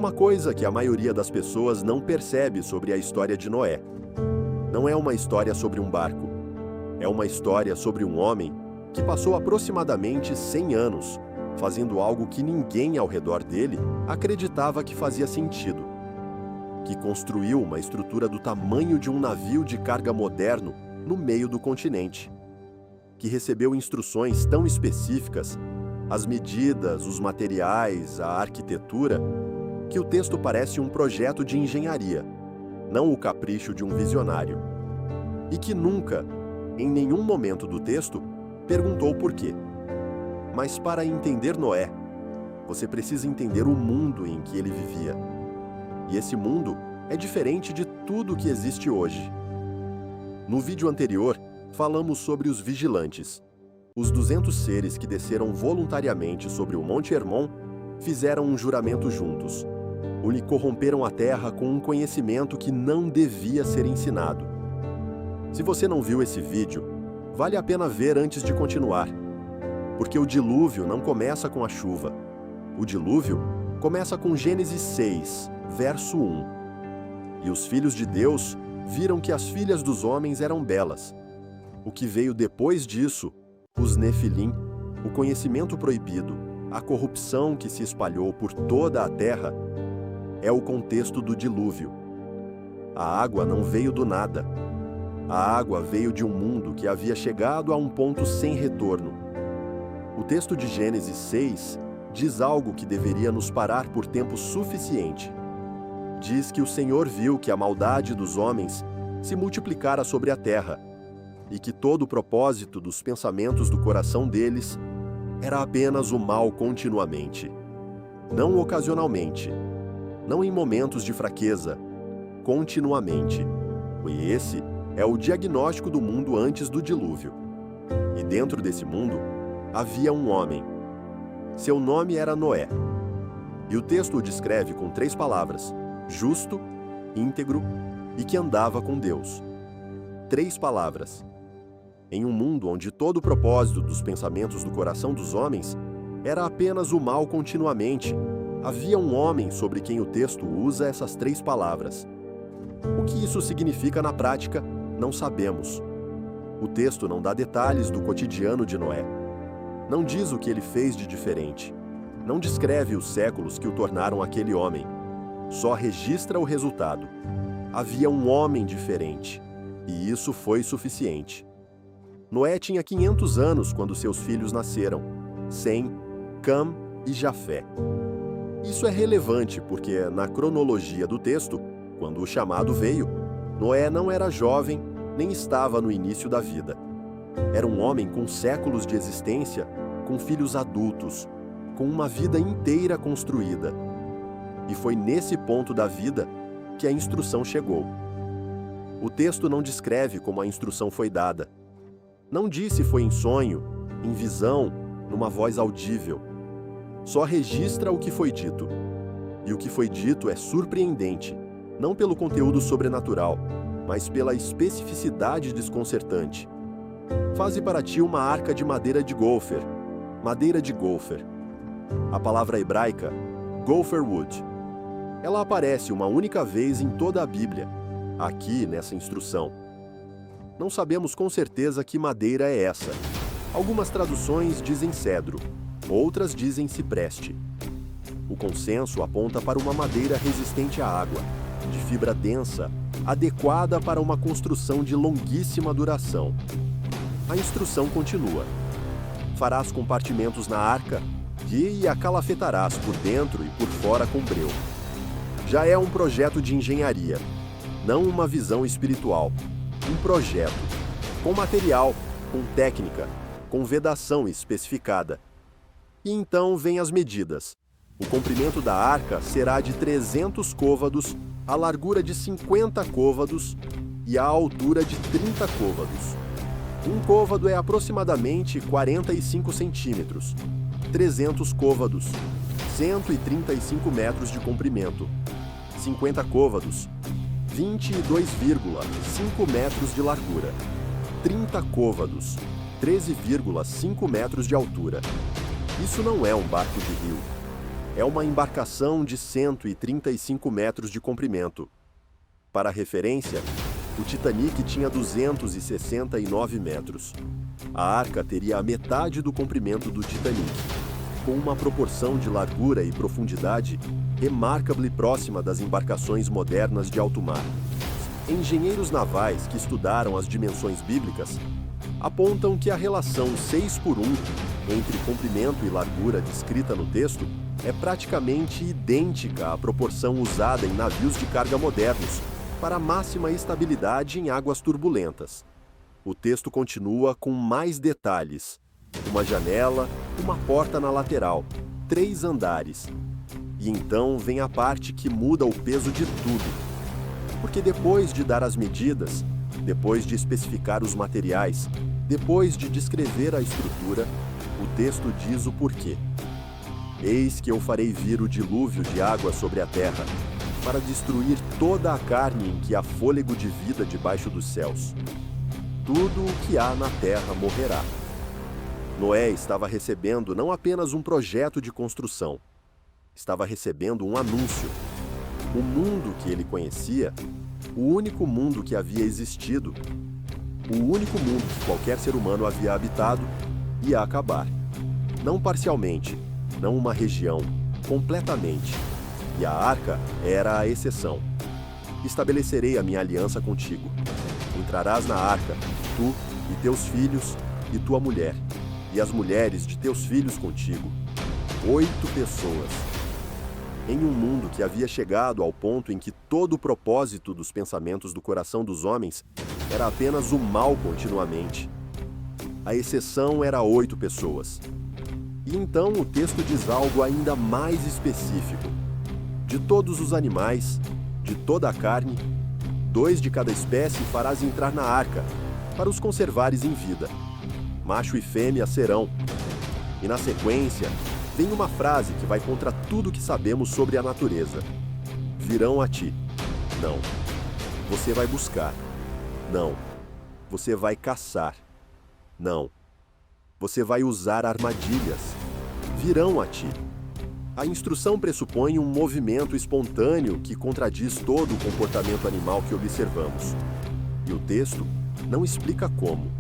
uma coisa que a maioria das pessoas não percebe sobre a história de Noé. Não é uma história sobre um barco. É uma história sobre um homem que passou aproximadamente 100 anos fazendo algo que ninguém ao redor dele acreditava que fazia sentido. Que construiu uma estrutura do tamanho de um navio de carga moderno no meio do continente. Que recebeu instruções tão específicas, as medidas, os materiais, a arquitetura, que o texto parece um projeto de engenharia, não o capricho de um visionário. E que nunca, em nenhum momento do texto, perguntou por quê. Mas para entender Noé, você precisa entender o mundo em que ele vivia. E esse mundo é diferente de tudo que existe hoje. No vídeo anterior, falamos sobre os vigilantes. Os 200 seres que desceram voluntariamente sobre o Monte Hermon fizeram um juramento juntos. Corromperam a terra com um conhecimento que não devia ser ensinado. Se você não viu esse vídeo, vale a pena ver antes de continuar. Porque o dilúvio não começa com a chuva. O dilúvio começa com Gênesis 6, verso 1. E os filhos de Deus viram que as filhas dos homens eram belas. O que veio depois disso, os Nefilim, o conhecimento proibido, a corrupção que se espalhou por toda a terra, é o contexto do dilúvio. A água não veio do nada. A água veio de um mundo que havia chegado a um ponto sem retorno. O texto de Gênesis 6 diz algo que deveria nos parar por tempo suficiente. Diz que o Senhor viu que a maldade dos homens se multiplicara sobre a terra e que todo o propósito dos pensamentos do coração deles era apenas o mal continuamente. Não ocasionalmente, não em momentos de fraqueza, continuamente. E esse é o diagnóstico do mundo antes do dilúvio. E dentro desse mundo, havia um homem. Seu nome era Noé. E o texto o descreve com 3 palavras: justo, íntegro e que andava com Deus. 3 palavras. Em um mundo onde todo o propósito dos pensamentos do coração dos homens era apenas o mal continuamente, havia um homem sobre quem o texto usa essas 3 palavras. O que isso significa na prática, não sabemos. O texto não dá detalhes do cotidiano de Noé. Não diz o que ele fez de diferente. Não descreve os séculos que o tornaram aquele homem. Só registra o resultado. Havia um homem diferente. E isso foi suficiente. Noé tinha 500 anos quando seus filhos nasceram: Sem, Cam e Jafé. Isso é relevante porque, na cronologia do texto, quando o chamado veio, Noé não era jovem nem estava no início da vida. Era um homem com séculos de existência, com filhos adultos, com uma vida inteira construída. E foi nesse ponto da vida que a instrução chegou. O texto não descreve como a instrução foi dada. Não diz se foi em sonho, em visão, numa voz audível. Só registra o que foi dito. E o que foi dito é surpreendente, não pelo conteúdo sobrenatural, mas pela especificidade desconcertante. Faze para ti uma arca de madeira de gopher. Madeira de gopher. A palavra hebraica, gopher wood. Ela aparece uma única vez em toda a Bíblia, aqui nessa instrução. Não sabemos com certeza que madeira é essa. Algumas traduções dizem cedro, outras dizem cipreste. O consenso aponta para uma madeira resistente à água, de fibra densa, adequada para uma construção de longuíssima duração. A instrução continua. Farás compartimentos na arca e a calafetarás por dentro e por fora com breu. Já é um projeto de engenharia, não uma visão espiritual. Um projeto, com material, com técnica, com vedação especificada. E então vêm as medidas. O comprimento da arca será de 300 côvados, a largura de 50 côvados e a altura de 30 côvados. Um côvado é aproximadamente 45 centímetros. 300 côvados, 135 metros de comprimento. 50 côvados, 22,5 metros de largura. 30 côvados, 13,5 metros de altura. Isso não é um barco de rio. É uma embarcação de 135 metros de comprimento. Para referência, o Titanic tinha 269 metros. A arca teria a metade do comprimento do Titanic, com uma proporção de largura e profundidade remarkably próxima das embarcações modernas de alto mar. Engenheiros navais que estudaram as dimensões bíblicas apontam que a relação 6:1 entre comprimento e largura descrita no texto é praticamente idêntica à proporção usada em navios de carga modernos para máxima estabilidade em águas turbulentas. O texto continua com mais detalhes: uma janela, uma porta na lateral, 3 andares. E então vem a parte que muda o peso de tudo. Porque depois de dar as medidas, depois de especificar os materiais, depois de descrever a estrutura, o texto diz o porquê. Eis que eu farei vir o dilúvio de água sobre a terra, para destruir toda a carne em que há fôlego de vida debaixo dos céus. Tudo o que há na terra morrerá. Noé estava recebendo não apenas um projeto de construção, estava recebendo um anúncio. O mundo que ele conhecia, o único mundo que havia existido, o único mundo que qualquer ser humano havia habitado, ia acabar. Não parcialmente, não uma região, completamente. E a arca era a exceção. Estabelecerei a minha aliança contigo. Entrarás na arca, tu e teus filhos e tua mulher, e as mulheres de teus filhos contigo. 8 pessoas. Em um mundo que havia chegado ao ponto em que todo o propósito dos pensamentos do coração dos homens era apenas o mal continuamente. A exceção era 8 pessoas. E então o texto diz algo ainda mais específico. De todos os animais, de toda a carne, 2 de cada espécie farás entrar na arca, para os conservares em vida. Macho e fêmea serão. E na sequência, vem uma frase que vai contra tudo que sabemos sobre a natureza. Virão a ti. Não. Você vai buscar. Não. Você vai caçar. Não. Você vai usar armadilhas. Virão a ti. A instrução pressupõe um movimento espontâneo que contradiz todo o comportamento animal que observamos. E o texto não explica como.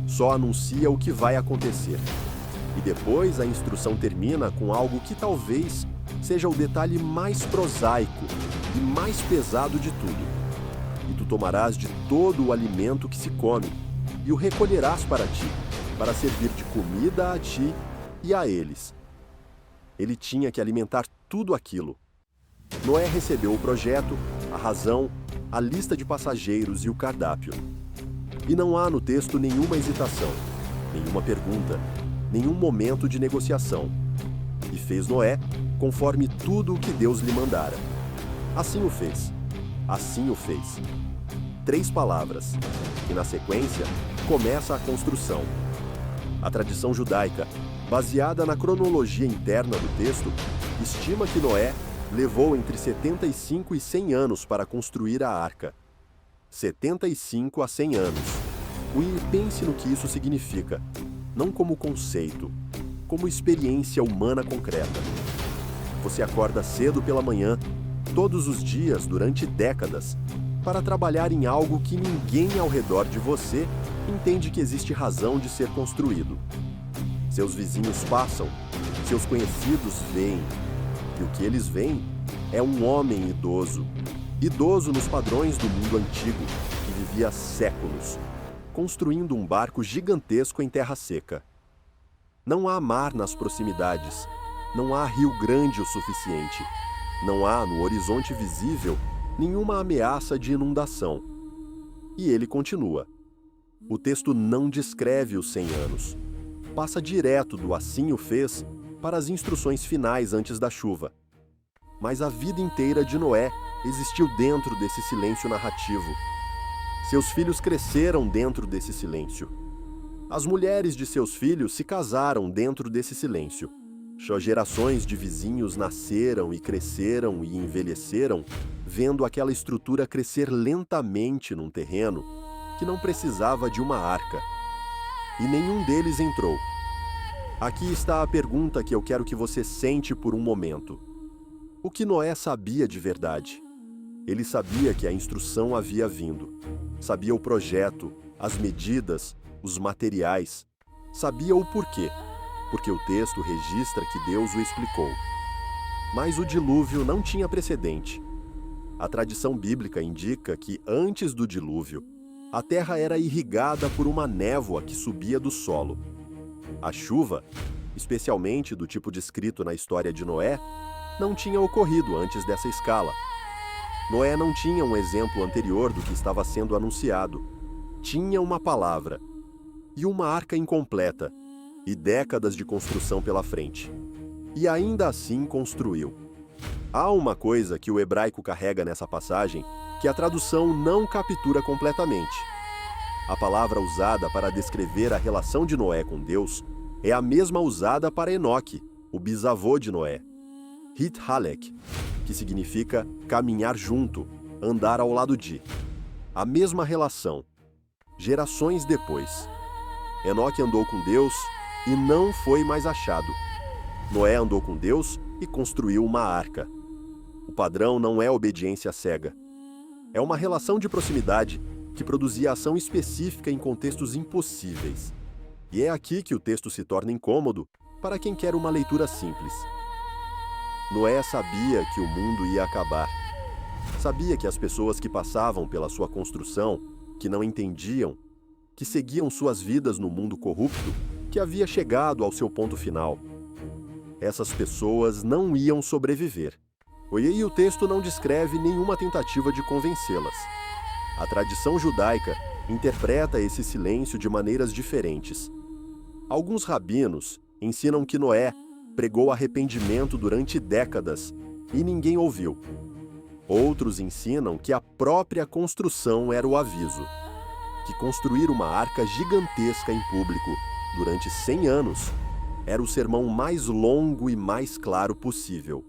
Só anuncia o que vai acontecer. E depois a instrução termina com algo que talvez seja o detalhe mais prosaico e mais pesado de tudo. E tu tomarás de todo o alimento que se come, e o recolherás para ti, para servir de comida a ti e a eles. Ele tinha que alimentar tudo aquilo. Noé recebeu o projeto, a razão, a lista de passageiros e o cardápio. E não há no texto nenhuma hesitação, nenhuma pergunta, nenhum momento de negociação. E fez Noé conforme tudo o que Deus lhe mandara. Assim o fez. Assim o fez. 3 palavras. E na sequência, começa a construção. A tradição judaica, baseada na cronologia interna do texto, estima que Noé levou entre 75 e 100 anos para construir a arca. 75 a 100 anos. E pense no que isso significa, não como conceito, como experiência humana concreta. Você acorda cedo pela manhã, todos os dias durante décadas, para trabalhar em algo que ninguém ao redor de você entende que existe razão de ser construído. Seus vizinhos passam, seus conhecidos veem, e o que eles veem é um homem idoso, idoso nos padrões do mundo antigo, que vivia há séculos, construindo um barco gigantesco em terra seca. Não há mar nas proximidades, não há rio grande o suficiente, não há no horizonte visível nenhuma ameaça de inundação. E ele continua. O texto não descreve os 100 anos. Passa direto do assim o fez para as instruções finais antes da chuva. Mas a vida inteira de Noé existiu dentro desse silêncio narrativo. Seus filhos cresceram dentro desse silêncio. As mulheres de seus filhos se casaram dentro desse silêncio. Gerações de vizinhos nasceram e cresceram e envelheceram, vendo aquela estrutura crescer lentamente num terreno que não precisava de uma arca. E nenhum deles entrou. Aqui está a pergunta que eu quero que você sente por um momento. O que Noé sabia de verdade? Ele sabia que a instrução havia vindo. Sabia o projeto, as medidas, os materiais. Sabia o porquê, porque o texto registra que Deus o explicou. Mas o dilúvio não tinha precedente. A tradição bíblica indica que, antes do dilúvio, a terra era irrigada por uma névoa que subia do solo. A chuva, especialmente do tipo descrito na história de Noé, não tinha ocorrido antes dessa escala. Noé não tinha um exemplo anterior do que estava sendo anunciado. Tinha uma palavra e uma arca incompleta e décadas de construção pela frente. E ainda assim construiu. Há uma coisa que o hebraico carrega nessa passagem que a tradução não captura completamente. A palavra usada para descrever a relação de Noé com Deus é a mesma usada para Enoque, o bisavô de Noé. Hit-Halek, que significa caminhar junto, andar ao lado de. A mesma relação. Gerações depois. Enoque andou com Deus e não foi mais achado. Noé andou com Deus e construiu uma arca. O padrão não é obediência cega. É uma relação de proximidade que produzia ação específica em contextos impossíveis. E é aqui que o texto se torna incômodo para quem quer uma leitura simples. Noé sabia que o mundo ia acabar. Sabia que as pessoas que passavam pela sua construção, que não entendiam, que seguiam suas vidas no mundo corrupto, que havia chegado ao seu ponto final. Essas pessoas não iam sobreviver. E o texto não descreve nenhuma tentativa de convencê-las. A tradição judaica interpreta esse silêncio de maneiras diferentes. Alguns rabinos ensinam que Noé pregou arrependimento durante décadas e ninguém ouviu. Outros ensinam que a própria construção era o aviso, que construir uma arca gigantesca em público durante 100 anos era o sermão mais longo e mais claro possível.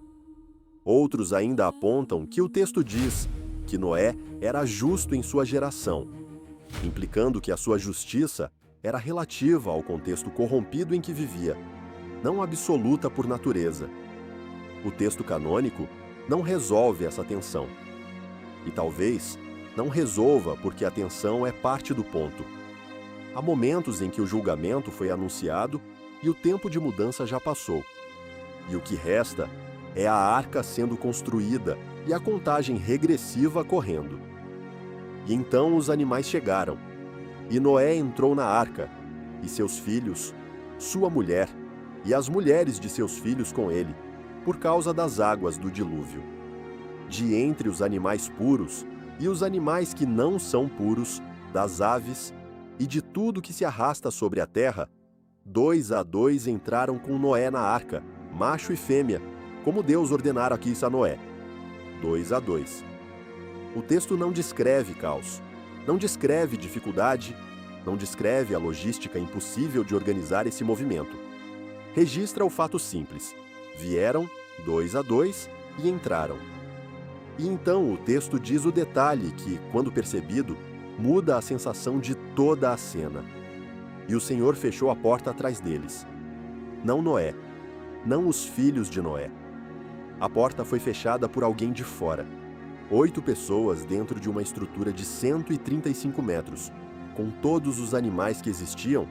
Outros ainda apontam que o texto diz que Noé era justo em sua geração, implicando que a sua justiça era relativa ao contexto corrompido em que vivia, não absoluta por natureza. O texto canônico não resolve essa tensão. E talvez não resolva porque a tensão é parte do ponto. Há momentos em que o julgamento foi anunciado e o tempo de mudança já passou. E o que resta é a arca sendo construída e a contagem regressiva correndo. E então os animais chegaram, e Noé entrou na arca, e seus filhos, sua mulher, e as mulheres de seus filhos com ele, por causa das águas do dilúvio. De entre os animais puros e os animais que não são puros, das aves e de tudo que se arrasta sobre a terra, 2 a 2 entraram com Noé na arca, macho e fêmea, como Deus ordenara aqui a Noé. 2 a 2. O texto não descreve caos, não descreve dificuldade, não descreve a logística impossível de organizar esse movimento. Registra o fato simples. Vieram 2 a 2 e entraram. E então o texto diz o detalhe que, quando percebido, muda a sensação de toda a cena. E o Senhor fechou a porta atrás deles. Não Noé, não os filhos de Noé. A porta foi fechada por alguém de fora. 8 pessoas dentro de uma estrutura de 135 metros, com todos os animais que existiam,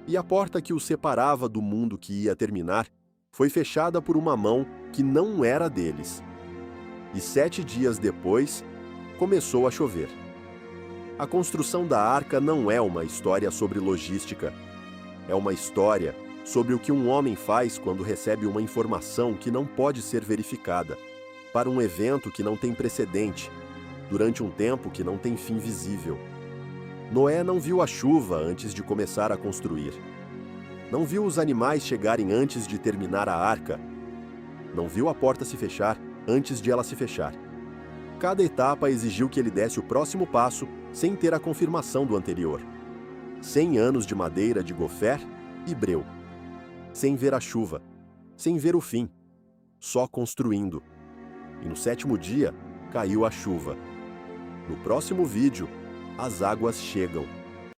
e a porta que os separava do mundo que ia terminar foi fechada por uma mão que não era deles. E 7 dias depois, começou a chover. A construção da arca não é uma história sobre logística. É uma história sobre o que um homem faz quando recebe uma informação que não pode ser verificada, para um evento que não tem precedente, durante um tempo que não tem fim visível. Noé não viu a chuva antes de começar a construir. Não viu os animais chegarem antes de terminar a arca. Não viu a porta se fechar antes de ela se fechar. Cada etapa exigiu que ele desse o próximo passo sem ter a confirmação do anterior. 100 anos de madeira de gofer e breu. Sem ver a chuva, sem ver o fim, só construindo. E no 7º dia, caiu a chuva. No próximo vídeo, as águas chegam.